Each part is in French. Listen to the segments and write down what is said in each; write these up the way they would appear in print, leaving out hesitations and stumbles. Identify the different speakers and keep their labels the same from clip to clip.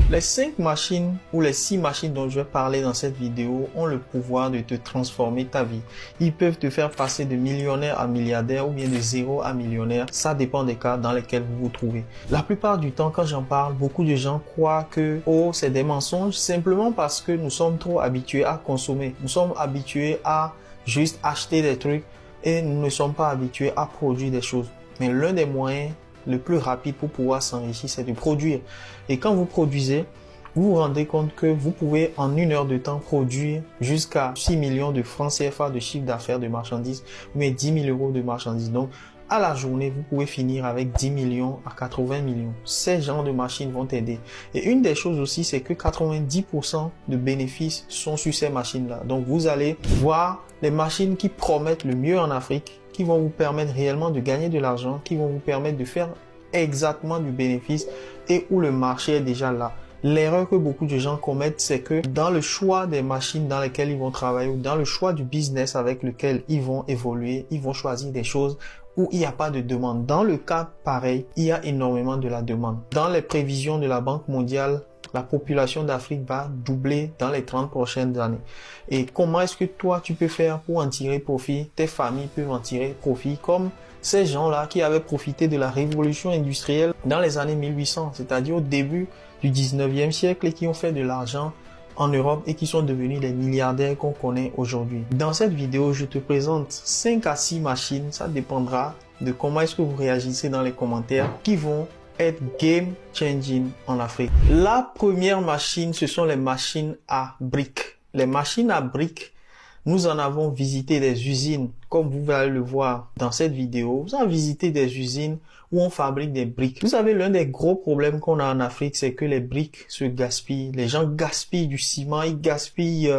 Speaker 1: Les 5 machines ou les 6 machines dont je vais parler dans cette vidéo ont le pouvoir de te transformer ta vie. Ils peuvent te faire passer de millionnaire à milliardaire ou bien de zéro à millionnaire. Ça dépend des cas dans lesquels vous vous trouvez. La plupart du temps, quand j'en parle, beaucoup de gens croient que c'est des mensonges simplement parce que nous sommes trop habitués à consommer. Nous sommes habitués à juste acheter des trucs et nous ne sommes pas habitués à produire des choses. Mais l'un des moyens le plus rapide pour pouvoir s'enrichir, c'est de produire. Et quand vous produisez, vous vous rendez compte que vous pouvez en 1 heure de temps produire jusqu'à 6 millions de francs CFA de chiffre d'affaires de marchandises ou bien 10 000 euros de marchandises. Donc, à la journée, vous pouvez finir avec 10 millions à 80 millions. Ces genres de machines vont t'aider. Et une des choses aussi, c'est que 90% de bénéfices sont sur ces machines-là. Donc, vous allez voir les machines qui promettent le mieux en Afrique, qui vont vous permettre réellement de gagner de l'argent, qui vont vous permettre de faire exactement du bénéfice et où le marché est déjà là. L'erreur que beaucoup de gens commettent, c'est que dans le choix des machines dans lesquelles ils vont travailler ou dans le choix du business avec lequel ils vont évoluer, ils vont choisir des choses où il n'y a pas de demande. Dans le cas pareil, il y a énormément de la demande. Dans les prévisions de la Banque mondiale, la population d'Afrique va doubler dans les 30 prochaines années. Et comment est-ce que toi, tu peux faire pour en tirer profit? Tes familles peuvent en tirer profit comme ces gens-là qui avaient profité de la révolution industrielle dans les années 1800, c'est-à-dire au début du 19e siècle et qui ont fait de l'argent en Europe et qui sont devenus les milliardaires qu'on connaît aujourd'hui. Dans cette vidéo, je te présente 5 à 6 machines, ça dépendra de comment est-ce que vous réagissez dans les commentaires, qui vont être game changing en Afrique. La première machine, ce sont les machines à briques. Les machines à briques, nous en avons visité des usines, comme vous allez le voir dans cette vidéo. Vous avez visité des usines où on fabrique des briques. Vous savez, l'un des gros problèmes qu'on a en Afrique, c'est que les briques se gaspillent. Les gens gaspillent du ciment, ils gaspillent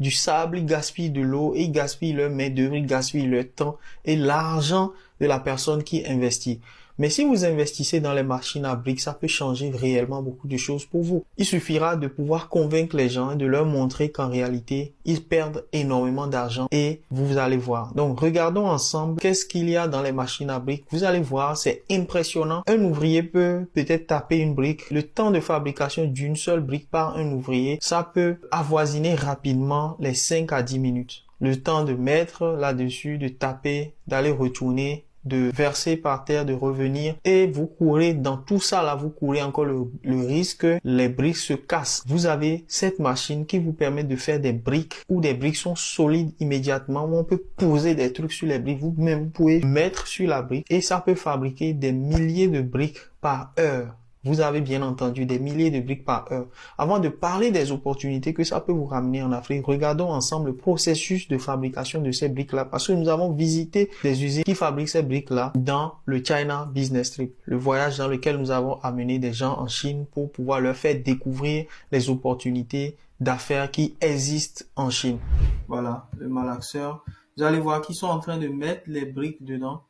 Speaker 1: du sable, ils gaspillent de l'eau, ils gaspillent leur main-d'œuvre, ils gaspillent leur temps et l'argent de la personne qui investit. Mais si vous investissez dans les machines à briques, ça peut changer réellement beaucoup de choses pour vous. Il suffira de pouvoir convaincre les gens et de leur montrer qu'en réalité, ils perdent énormément d'argent et vous allez voir. Donc, regardons ensemble qu'est-ce qu'il y a dans les machines à briques. Vous allez voir, c'est impressionnant. Un ouvrier peut peut-être taper une brique. Le temps de fabrication d'une seule brique par un ouvrier, ça peut avoisiner rapidement les 5 à 10 minutes. Le temps de mettre là-dessus, de taper, d'aller retourner, de verser par terre, de revenir et vous courez dans tout ça là, vous courez encore le risque que les briques se cassent. Vous avez cette machine qui vous permet de faire des briques où des briques sont solides immédiatement, où on peut poser des trucs sur les briques, vous-même vous pouvez mettre sur la brique et ça peut fabriquer des milliers de briques par heure. Vous avez bien entendu des milliers de briques par heure. Avant de parler des opportunités que ça peut vous ramener en Afrique, regardons ensemble le processus de fabrication de ces briques-là parce que nous avons visité des usines qui fabriquent ces briques-là dans le China Business Trip, le voyage dans lequel nous avons amené des gens en Chine pour pouvoir leur faire découvrir les opportunités d'affaires qui existent en Chine. Voilà, le malaxeur. Vous allez voir qu'ils sont en train de mettre les briques dedans.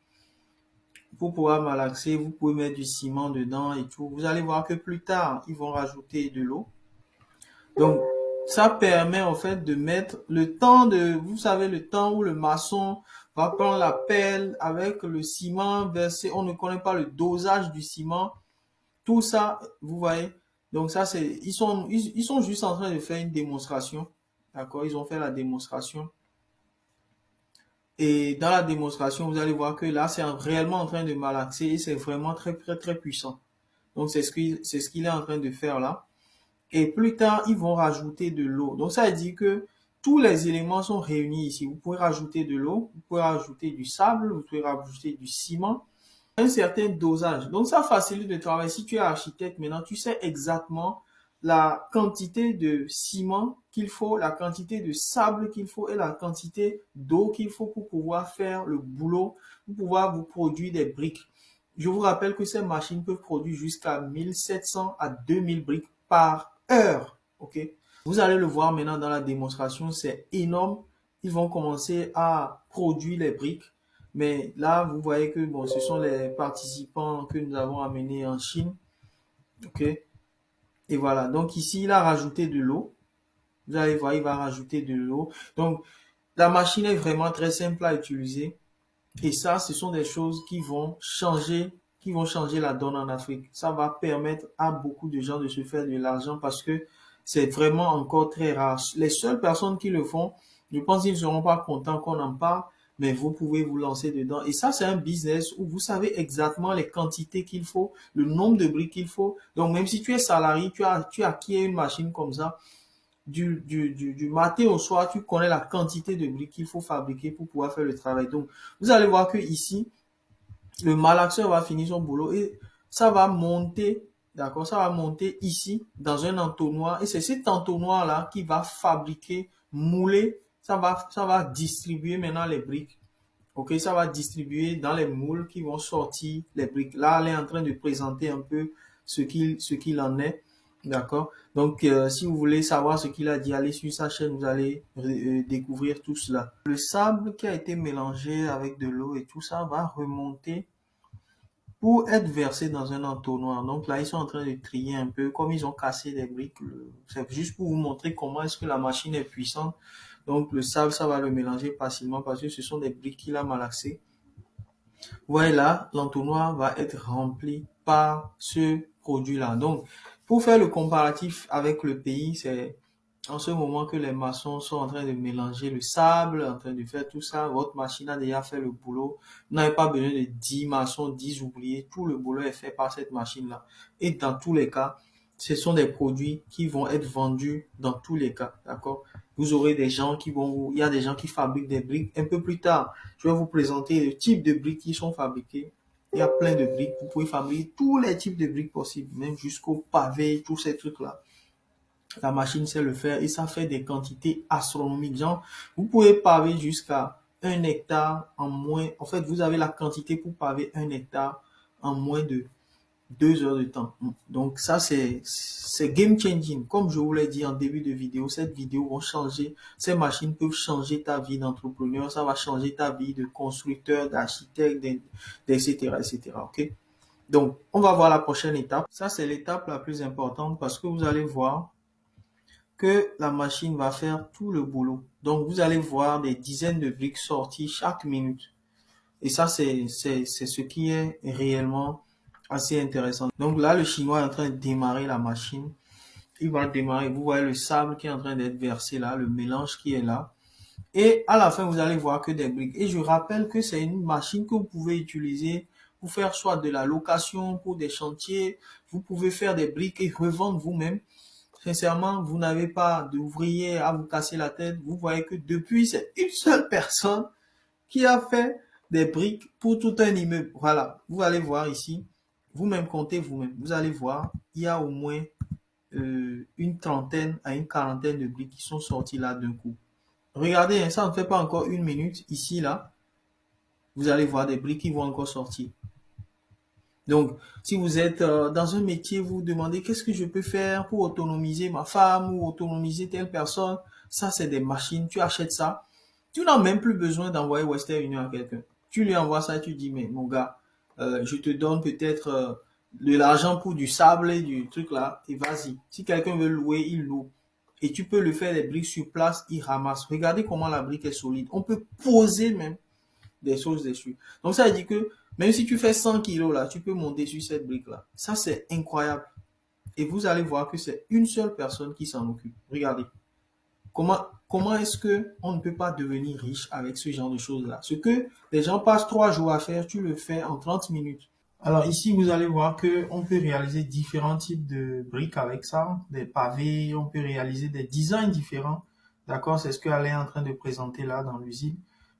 Speaker 1: Pour pouvoir malaxer, vous pouvez mettre du ciment dedans et tout. Vous allez voir que plus tard, ils vont rajouter de l'eau. Donc, ça permet en fait de mettre le temps de, vous savez, le temps où le maçon va prendre la pelle avec le ciment versé. On ne connaît pas le dosage du ciment. Tout ça, vous voyez. Donc ça, c'est, ils sont juste en train de faire une démonstration. D'accord? Ils ont fait la démonstration. Et dans la démonstration, vous allez voir que là, c'est réellement en train de malaxer et c'est vraiment très, très, très puissant. Donc, c'est ce qu'il est en train de faire là. Et plus tard, ils vont rajouter de l'eau. Donc, ça veut dire que tous les éléments sont réunis ici. Vous pouvez rajouter de l'eau, vous pouvez rajouter du sable, vous pouvez rajouter du ciment, un certain dosage. Donc, ça facilite le travail. Si tu es architecte maintenant, tu sais exactement la quantité de ciment qu'il faut, la quantité de sable qu'il faut et la quantité d'eau qu'il faut pour pouvoir faire le boulot, pour pouvoir vous produire des briques. Je vous rappelle que ces machines peuvent produire jusqu'à 1700 à 2000 briques par heure. Ok? Vous allez le voir maintenant dans la démonstration, c'est énorme. Ils vont commencer à produire les briques. Mais là, vous voyez que bon, ce sont les participants que nous avons amenés en Chine. Ok? Et voilà, donc ici, il a rajouté de l'eau. Vous allez voir, il va rajouter de l'eau. Donc, la machine est vraiment très simple à utiliser. Et ça, ce sont des choses qui vont changer qui vont changer la donne en Afrique. Ça va permettre à beaucoup de gens de se faire de l'argent parce que c'est vraiment encore très rare. Les seules personnes qui le font, je pense qu'ils ne seront pas contents qu'on en parle, mais vous pouvez vous lancer dedans. Et ça, c'est un business où vous savez exactement les quantités qu'il faut, le nombre de briques qu'il faut. Donc, même si tu es salarié, tu acquiers une machine comme ça, du matin au soir, tu connais la quantité de briques qu'il faut fabriquer pour pouvoir faire le travail. Donc, vous allez voir que ici, le malaxeur va finir son boulot et ça va monter, d'accord, ça va monter ici dans un entonnoir et c'est cet entonnoir-là qui va fabriquer, mouler, ça va distribuer maintenant les briques. Ok, ça va distribuer dans les moules qui vont sortir les briques. Là, elle est en train de présenter un peu ce qu'il en est. D'accord? Donc, si vous voulez savoir ce qu'il a dit, allez sur sa chaîne, vous allez découvrir tout cela. Le sable qui a été mélangé avec de l'eau et tout ça va remonter pour être versé dans un entonnoir. Donc là, ils sont en train de trier un peu, comme ils ont cassé des briques. C'est juste pour vous montrer comment est-ce que la machine est puissante. Donc le sable, ça va le mélanger facilement parce que ce sont des briques qu'il a malaxées. Voilà, l'entonnoir va être rempli par ce produit-là. Donc, pour faire le comparatif avec le pays, c'est en ce moment que les maçons sont en train de mélanger le sable, en train de faire tout ça. Votre machine a déjà fait le boulot. Vous n'avez pas besoin de 10 maçons, 10 ouvriers. Tout le boulot est fait par cette machine-là. Et dans tous les cas, ce sont des produits qui vont être vendus dans tous les cas. D'accord? Vous aurez des gens il y a des gens qui fabriquent des briques. Un peu plus tard, je vais vous présenter le type de briques qui sont fabriquées. Il y a plein de briques. Vous pouvez fabriquer tous les types de briques possibles, même jusqu'au pavé, tous ces trucs-là. La machine sait le faire et ça fait des quantités astronomiques. Genre, vous pouvez paver jusqu'à 1 hectare en moins. En fait, vous avez la quantité pour paver 1 hectare en moins de 2 heures de temps. Donc ça, c'est game changing. Comme je vous l'ai dit en début de vidéo, cette vidéo va changer. Ces machines peuvent changer ta vie d'entrepreneur. Ça va changer ta vie de constructeur, d'architecte, etc., etc. OK? Donc, on va voir la prochaine étape. Ça, c'est l'étape la plus importante parce que vous allez voir que la machine va faire tout le boulot. Donc, vous allez voir des dizaines de briques sorties chaque minute. Et ça, c'est ce qui est réellement assez intéressant. Donc là, le Chinois est en train de démarrer la machine. Il va démarrer. Vous voyez le sable qui est en train d'être versé là, le mélange qui est là. Et à la fin, vous allez voir que des briques. Et je rappelle que c'est une machine que vous pouvez utiliser pour faire soit de la location pour des chantiers. Vous pouvez faire des briques et revendre vous-même. Sincèrement, vous n'avez pas d'ouvrier à vous casser la tête. Vous voyez que depuis, c'est une seule personne qui a fait des briques pour tout un immeuble. Voilà, vous allez voir ici. Vous-même comptez vous-même. Vous allez voir, il y a au moins une trentaine à une quarantaine de briques qui sont sorties là d'un coup. Regardez, hein, ça ne fait pas encore une minute. Ici, là, vous allez voir des briques qui vont encore sortir. Donc, si vous êtes dans un métier, vous vous demandez qu'est-ce que je peux faire pour autonomiser ma femme ou autonomiser telle personne. Ça, c'est des machines. Tu achètes ça. Tu n'as même plus besoin d'envoyer Western Union à quelqu'un. Tu lui envoies ça et tu dis, mais mon gars, je te donne peut-être de l'argent pour du sable et du truc là, et vas-y. Si quelqu'un veut louer, il loue. Et tu peux le faire des briques sur place, il ramasse. Regardez comment la brique est solide. On peut poser même des choses dessus. Donc ça veut dire que même si tu fais 100 kilos là, tu peux monter sur cette brique là. Ça c'est incroyable. Et vous allez voir que c'est une seule personne qui s'en occupe. Regardez. Comment est-ce que on ne peut pas devenir riche avec ce genre de choses-là? Ce que les gens passent 3 jours à faire, tu le fais en 30 minutes. Alors ici, vous allez voir que on peut réaliser différents types de briques avec ça, des pavés, on peut réaliser des designs différents. D'accord? C'est ce qu'elle est en train de présenter là dans l'usine.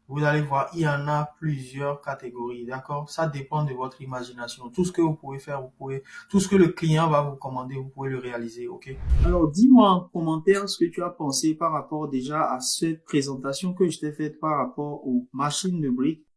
Speaker 1: Vous allez voir, il y en a plusieurs catégories, d'accord? Ça dépend de votre imagination. Tout ce que vous pouvez faire, tout ce que le client va vous commander, vous pouvez le réaliser, ok? Alors, dis-moi en commentaire ce que tu as pensé par rapport déjà à cette présentation que je t'ai faite par rapport aux machines de briques.